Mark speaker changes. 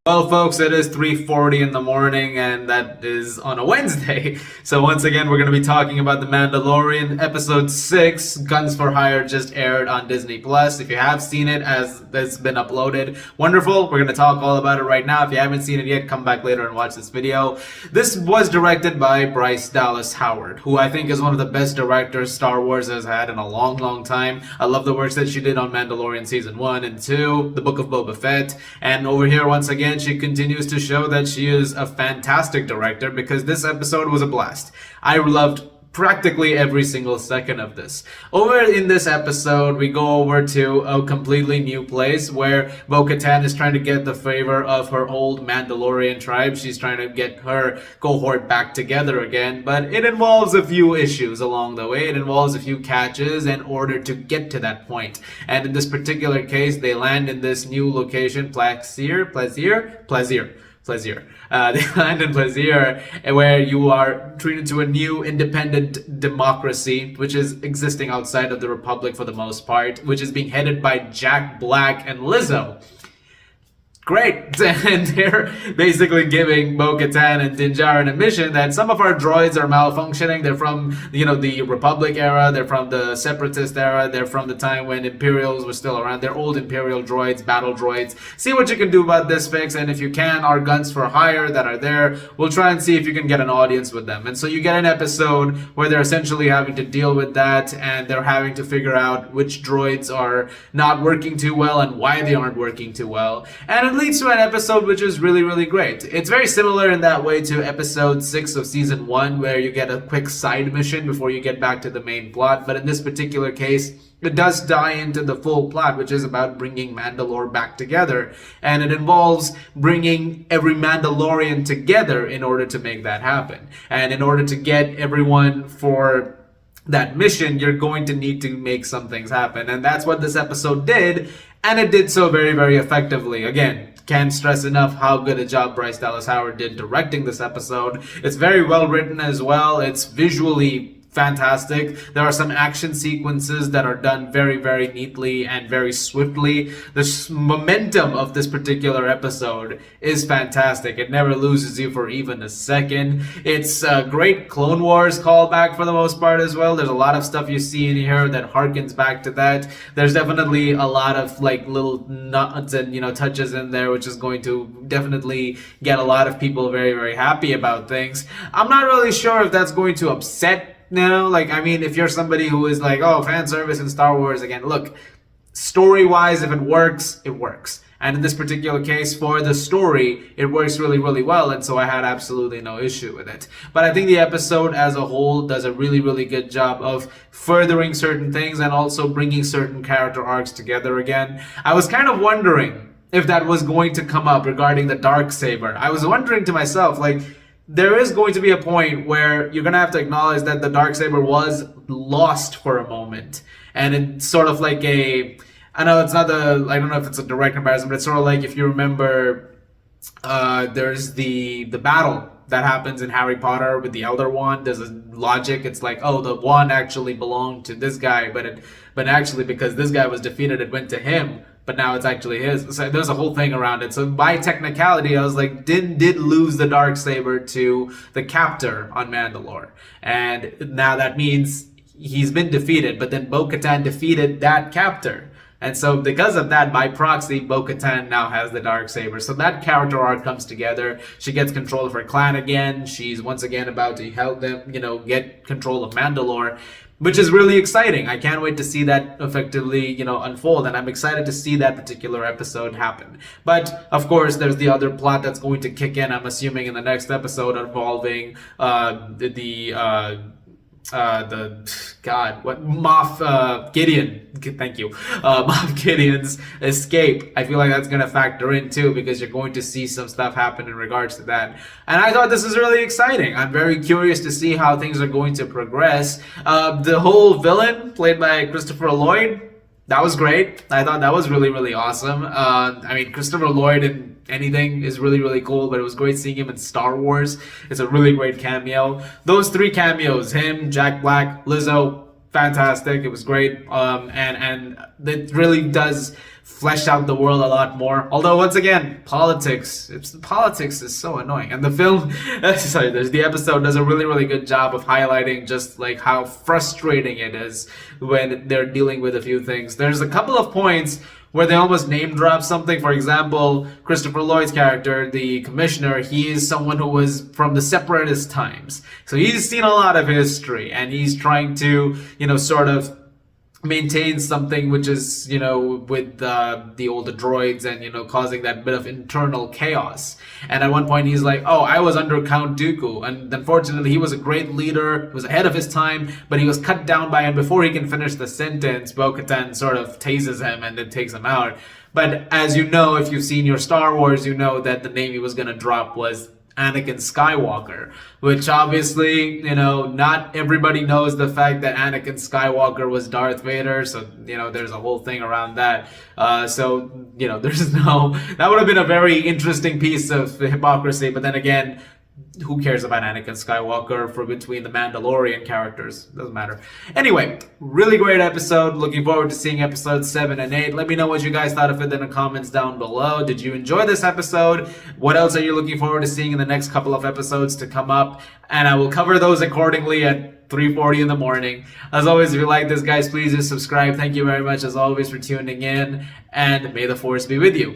Speaker 1: Well, folks, it is 3:40 in the morning, and that is on a Wednesday. So once again, we're going to be talking about The Mandalorian, Episode 6, Guns for Hire, just aired on Disney+. Plus. If you have seen it, as it's been uploaded, wonderful. We're going to talk all about it right now. If you haven't seen it yet, come back later and watch this video. This was directed by Bryce Dallas Howard, who I think is one of the best directors Star Wars has had in a long, long time. I love the works that she did on Mandalorian Season 1 and 2, The Book of Boba Fett, and over here, once again, she continues to show that she is a fantastic director because this episode was a blast. I loved practically every single second of this. Over in this episode, we go over to a completely new place where Bo-Katan is trying to get the favor of her old Mandalorian tribe. She's trying to get her cohort back together again, but it involves a few issues along the way. It involves a few catches in order to get to that point. And in this particular case, they land in this new location, Plaisir. They land in Plaisir, where you are treated to a new independent democracy, which is existing outside of the Republic for the most part, which is being headed by Jack Black and Lizzo. Great. And they're basically giving Bo-Katan and Din Djarin a mission that some of our droids are malfunctioning. They're from, the Republic era. They're from the Separatist era. They're from the time when Imperials were still around. They're old Imperial droids, battle droids. See what you can do about this fix. And if you can, our guns for hire that are there, we'll try and see if you can get an audience with them. And so you get an episode where they're essentially having to deal with that, and they're having to figure out which droids are not working too well and why they aren't working too well. And it leads to an episode which is really, really great. It's very similar in that way to episode 6 of season 1, where you get a quick side mission before you get back to the main plot. But in this particular case, it does tie into the full plot, which is about bringing Mandalore back together. And it involves bringing every Mandalorian together in order to make that happen. And in order to get everyone for that mission, you're going to need to make some things happen. And that's what this episode did. And it did so very, very effectively. Again, can't stress enough how good a job Bryce Dallas Howard did directing this episode. It's very well written as well. It's visually fantastic. There are some action sequences that are done very, very neatly and very swiftly. The momentum of this particular episode is fantastic. It never loses you for even a second. It's a great Clone Wars callback for the most part as well. There's a lot of stuff you see in here that harkens back to that. There's definitely a lot of little nuts and touches in there, which is going to definitely get a lot of people very, very happy about things. I'm not really sure if that's going to upset. If you're somebody who is like, oh, fan service in Star Wars, again, look, story-wise, if it works, it works. And in this particular case, for the story, it works really, really well, and so I had absolutely no issue with it. But I think the episode as a whole does a really, really good job of furthering certain things and also bringing certain character arcs together again. I was kind of wondering if that was going to come up regarding the Darksaber. I was wondering to myself, there is going to be a point where you're going to have to acknowledge that the Darksaber was lost for a moment. And it's sort of like I don't know if it's a direct comparison, but it's sort of like if you remember, there's the battle that happens in Harry Potter with the Elder Wand. There's a logic. It's like, oh, the wand actually belonged to this guy, but actually because this guy was defeated, it went to him. But now it's actually his. So there's a whole thing around it. So by technicality, I was like, Din did lose the Darksaber to the captor on Mandalore. And now that means he's been defeated, but then Bo-Katan defeated that captor. And so because of that, by proxy, Bo-Katan now has the Darksaber. So that character arc comes together. She gets control of her clan again. She's once again about to help them, get control of Mandalore, which is really exciting. I can't wait to see that effectively, unfold, and I'm excited to see that particular episode happen. But, of course, there's the other plot that's going to kick in, I'm assuming, in the next episode involving Moff Gideon. Thank you. Moff Gideon's escape. I feel like that's going to factor in too, because you're going to see some stuff happen in regards to that. And I thought this is really exciting. I'm very curious to see how things are going to progress. The whole villain, played by Christopher Lloyd, that was great. I thought that was really, really awesome. Christopher Lloyd in anything is really, really cool, but it was great seeing him in Star Wars. It's a really great cameo. Those three cameos, him, Jack Black, Lizzo, fantastic. It was great, and it really does flesh out the world a lot more. Although once again, politics is so annoying, and the film, sorry, the episode does a really good job of highlighting just like how frustrating it is when they're dealing with a few things. There's a couple of points where they almost name drop something. For example, Christopher Lloyd's character, the commissioner, he is someone who was from the separatist times. So he's seen a lot of history, and he's trying to, sort of maintain something which is, with the older droids and, causing that bit of internal chaos. And at one point he's like, oh, I was under Count Dooku. And unfortunately, he was a great leader, was ahead of his time, but he was cut down by him. Before he can finish the sentence, Bo-Katan sort of tases him and then takes him out. But as you know, if you've seen your Star Wars, you know that the name he was going to drop was Anakin Skywalker, which obviously, not everybody knows the fact that Anakin Skywalker was Darth Vader, so, there's a whole thing around that. That would have been a very interesting piece of hypocrisy, but then again, who cares about Anakin Skywalker for between the Mandalorian characters? Doesn't matter. Anyway, really great episode. Looking forward to seeing episodes 7 and 8. Let me know what you guys thought of it in the comments down below. Did you enjoy this episode? What else are you looking forward to seeing in the next couple of episodes to come up? And I will cover those accordingly at 3:40 in the morning. As always, if you like this, guys, please just subscribe. Thank you very much, as always, for tuning in. And may the Force be with you.